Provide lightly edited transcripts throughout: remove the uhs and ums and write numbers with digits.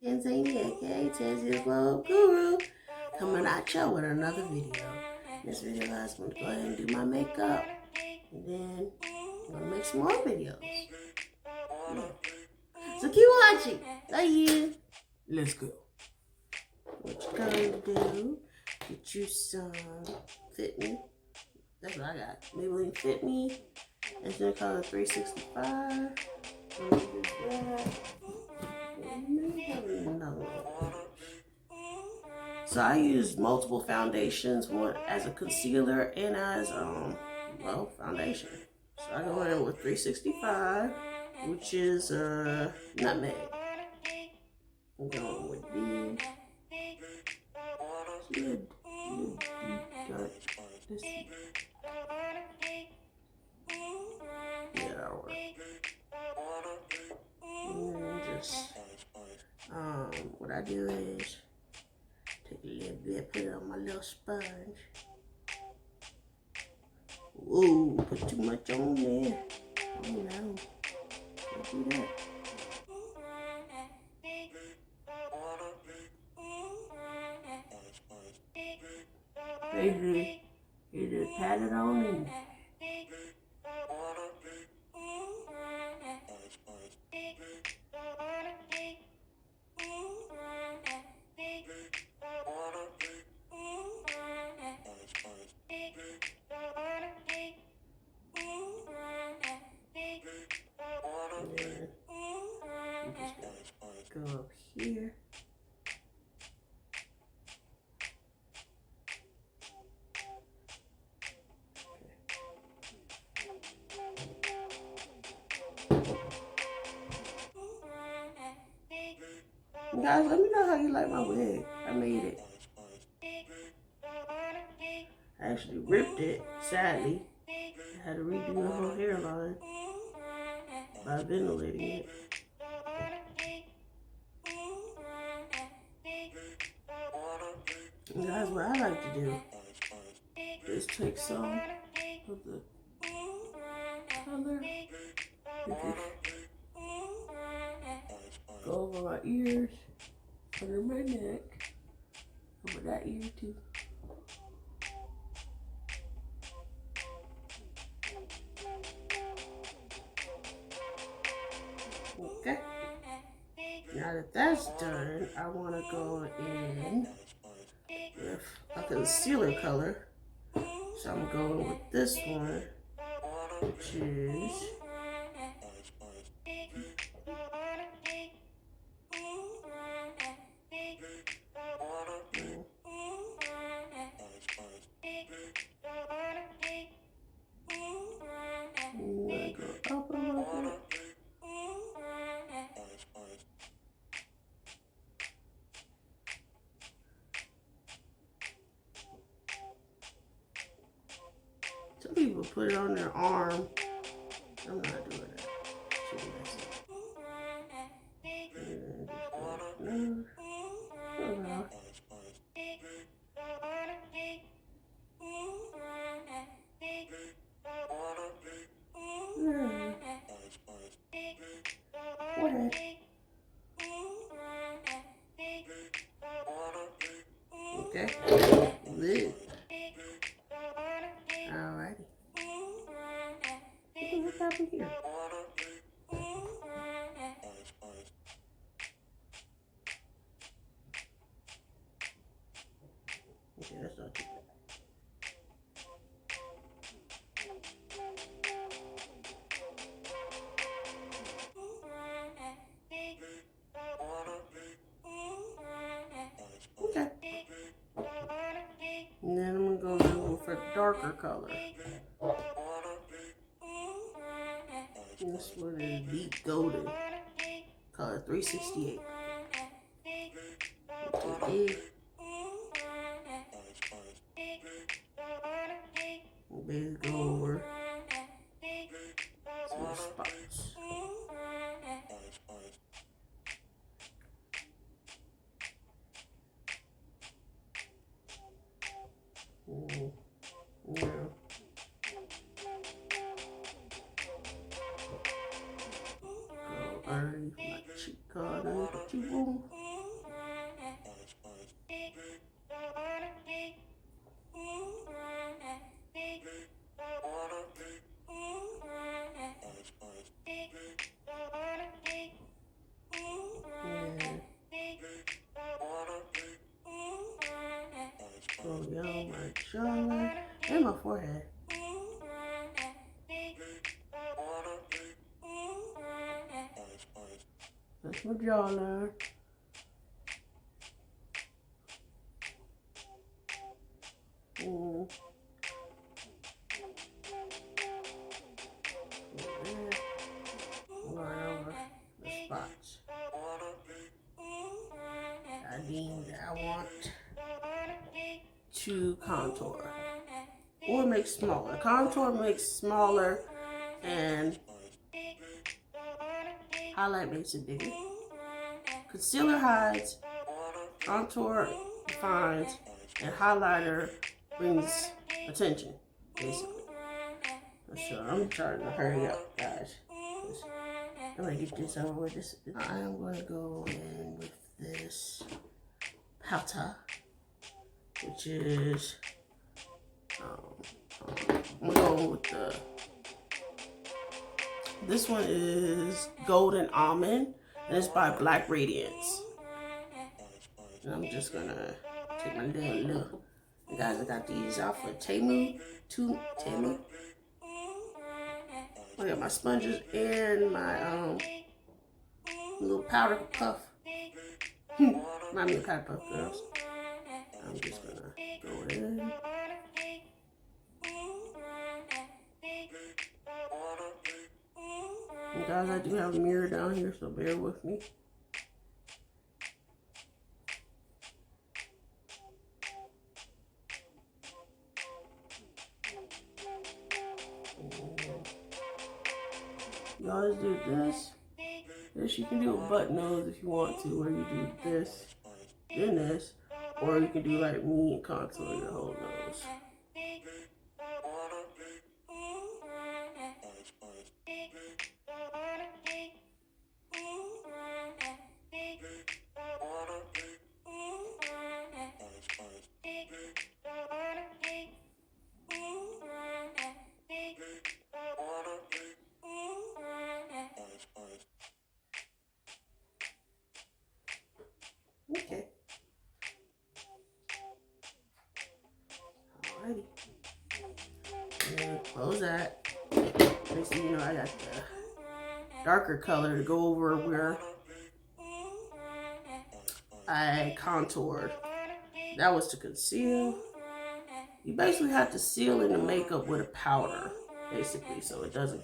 Tanzania, aka Tanzy the Glow Up Guru, coming at y'all with another video. In this video, guys, I'm going to go ahead and do my makeup, and then I'm going to make some more videos. Yeah. So keep watching. Love you. Let's go. What you going to do? Get you some Fit Me. That's what I got. Maybelline Fit Me. It's in the color 365. So I use multiple foundations, one as a concealer and as well, foundation. So I go in with 365, which is nutmeg. I'm going with these. Good. Yeah, that'll work. And then just what I do is take a little bit, put it on my little sponge. Whoa, put too much on there. Oh no, don't do that. Basically, you just pat it on in. Go up here. Guys, let me know how you like my wig. I made it. I actually ripped it, sadly. I had to redo the whole hairline by ventilating it. And guys, what I like to do is take some of the color and just go over my ears, under my neck, over that ear too. Okay. Now that that's done, I want to go in with a concealer color. So I'm going with this one, which is go up a little bit. Some people put it on their arm. I'm not doing that. Too messy. And just go nose. Okay. Lid. Alrighty. What's happening here? Okay, that's not too bad. Okay. And then I'm going to go for a darker color. And this one is deep golden. Color 368. Okay. And basically go over some spots. Yeah. Go underneath my cheek, underneath the cheekbone. and my forehead. That's my jawline. Going over the spots I deem that I want to contour or make smaller. Contour makes smaller and highlight makes it bigger. Concealer hides, contour defines, and highlighter brings attention, basically. So I'm trying to hurry up, guys. I'm gonna get this over with. I am gonna go in with this powder, which is I'm going with this one is Golden Almond, and it's by Black Radiance. And I'm just gonna take my little look. And guys, I got these off of Temu. I got my sponges and my little powder puff. Remind me of powder puff girls. I'm just gonna go in. And guys, I do have a mirror down here, so bear with me. You always do this. This, you can do a butt nose if you want to, where you do this, then this, or you can do like me and contour your whole nose. Okay. Alrighty. And close that. Next thing you know, I got the darker color to go over where I contoured. That was to conceal. You basically have to seal in the makeup with a powder, basically, so it doesn't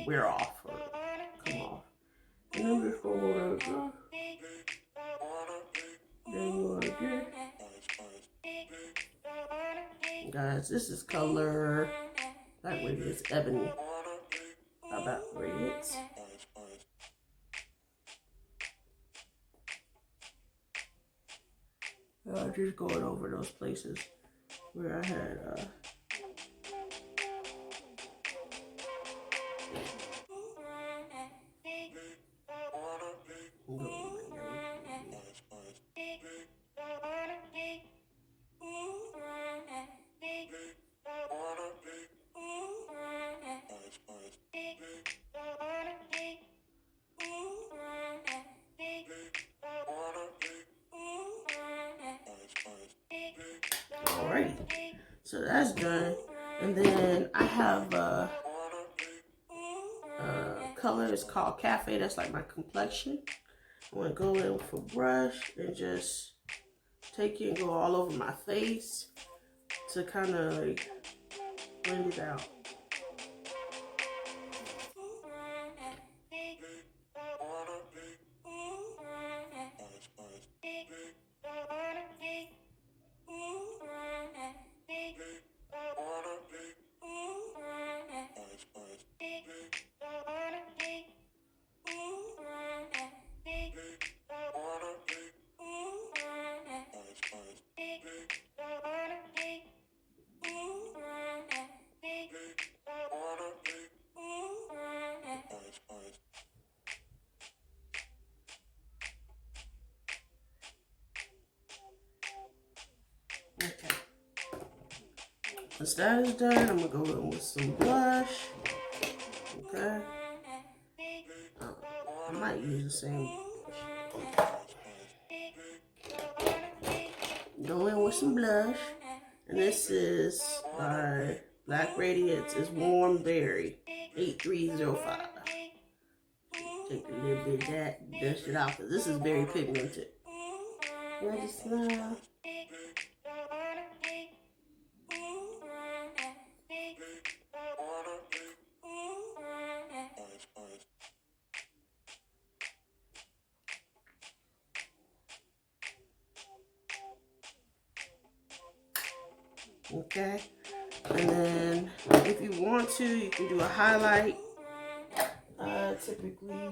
wear off or come off. And I'm just going to go like that. Then you want to get. Guys, this is color Black Radiance Ebony. About Radiance. Just going over those places where I had alrighty, so that's done. And then I have color is called Cafe. That's like my complexion. I'm gonna go in with a brush and just take it and go all over my face to kind of like blend it out. Okay. Once that is done, I'm gonna go in with some blush. Okay. I might use the same. Go in with some blush. And this is by Black Radiance. It's Warm Berry 8305. Take a little bit of that, dust it off, because this is very pigmented. Let it smile. Okay, and then if you want to, you can do a highlight. Typically use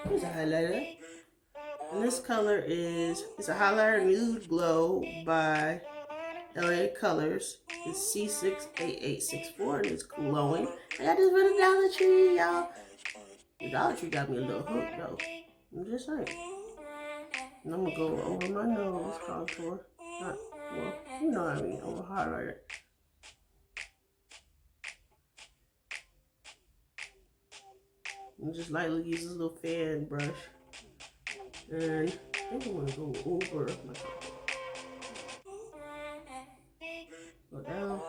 here's a highlighter, and this color it's a highlighter Nude Glow by LA Colors. It's C68864, and it's glowing. I got this from the Dollar Tree, y'all. The Dollar Tree got me a little hook though. I'm just saying. And I'm gonna go over my nose contour. Not, well, you know what I mean, over highlighter. And just lightly use this little fan brush. And I think I'm gonna go over my contour. Go down.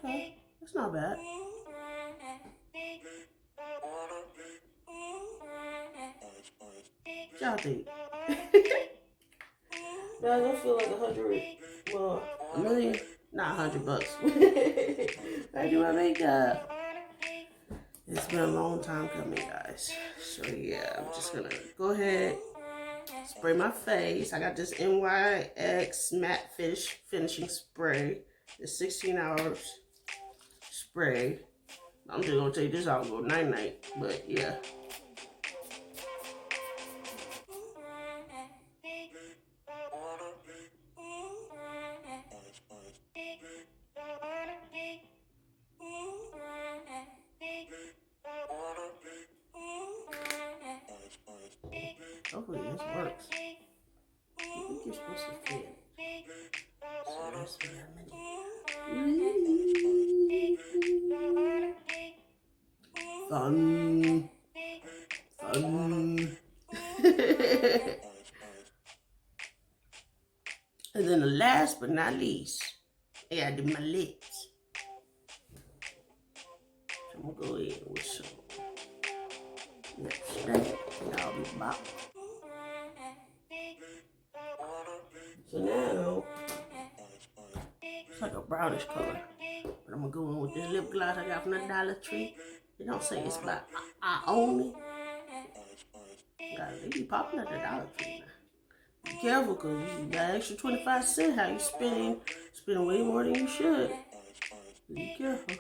Okay, that's not bad. What y'all think? Now, I don't feel like a million, not $100. I do my makeup. It's been a long time coming, guys. So yeah, I'm just gonna go ahead, spray my face. I got this NYX matte finishing spray. It's 16 hours spray. I'm just gonna take this out and go night-night, but yeah. Hopefully this works. I think you're supposed to fit. So that's what I'm gonna do. Fun. And then the last but not least, I gotta do my lips. So I'm gonna go in with some lipstick, and I'll be back. So now, it's like a brownish color. But I'm gonna go in with this lip gloss I got from the Dollar Tree. They don't say it's by I only. God, they be popping at the Dollar Tree now. Be careful, because you got extra 25 cents. How you spending way more than you should. Be careful.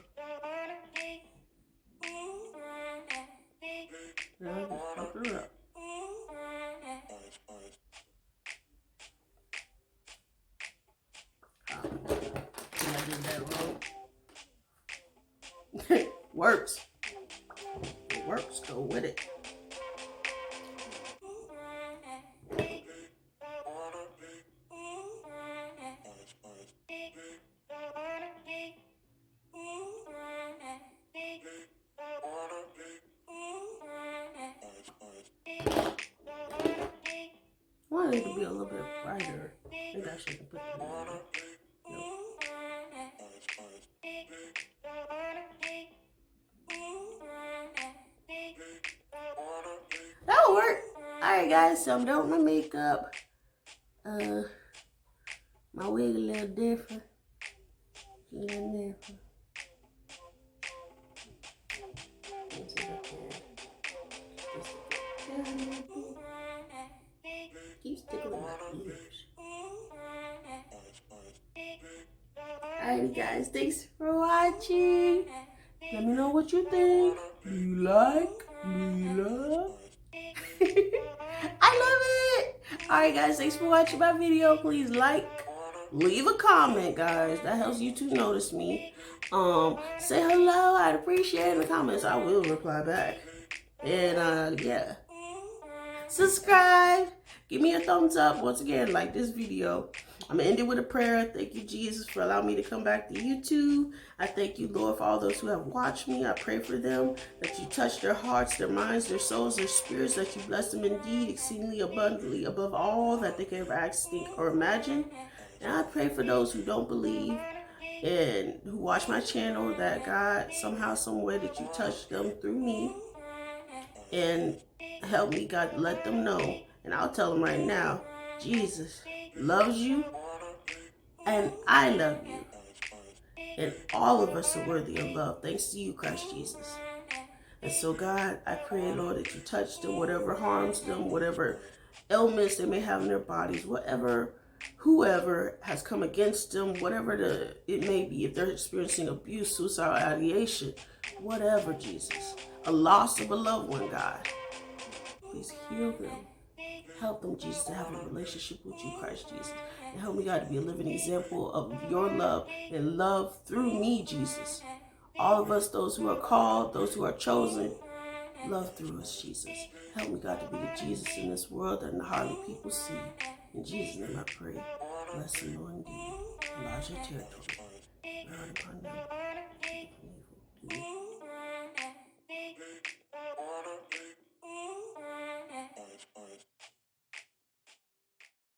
Now just fuck her up. I did that wrong. Works. It works. Go with it. I want it to be a little bit brighter. Maybe I should put it in there. That'll work. Alright guys, so I'm done with my makeup. My wig a little different. Keeps tickling my ears. Alright guys, thanks for watching. Let me know what you think. Do you like? Do you love? I love it. Alright guys, thanks for watching my video. Please like, leave a comment, guys. That helps YouTube notice me. Say hello. I'd appreciate it in the comments. I will reply back. And yeah. Subscribe. Give me a thumbs up. Once again, like this video. I'm going to end it with a prayer. Thank you, Jesus, for allowing me to come back to YouTube. I thank you, Lord, for all those who have watched me. I pray for them, that you touch their hearts, their minds, their souls, their spirits, that you bless them indeed, exceedingly abundantly, above all that they can ever ask, think, or imagine. And I pray for those who don't believe and who watch my channel, that God, somehow, some way, that you touch them through me and help me, God, let them know. And I'll tell them right now, Jesus loves you and I love you. And all of us are worthy of love, thanks to you, Christ Jesus. And so, God, I pray, Lord, that you touch them, whatever harms them, whatever ailments they may have in their bodies, whoever has come against them, whatever it may be, if they're experiencing abuse, suicidal ideation, whatever, Jesus, a loss of a loved one, God, please heal them. Help them, Jesus, to have a relationship with you, Christ Jesus. And help me, God, to be a living example of your love and love through me, Jesus. All of us, those who are called, those who are chosen, love through us, Jesus. Help me, God, to be the Jesus in this world that hardly people see. In Jesus' name I pray. Bless the Lord indeed. Enlarge your territory. Guard upon them.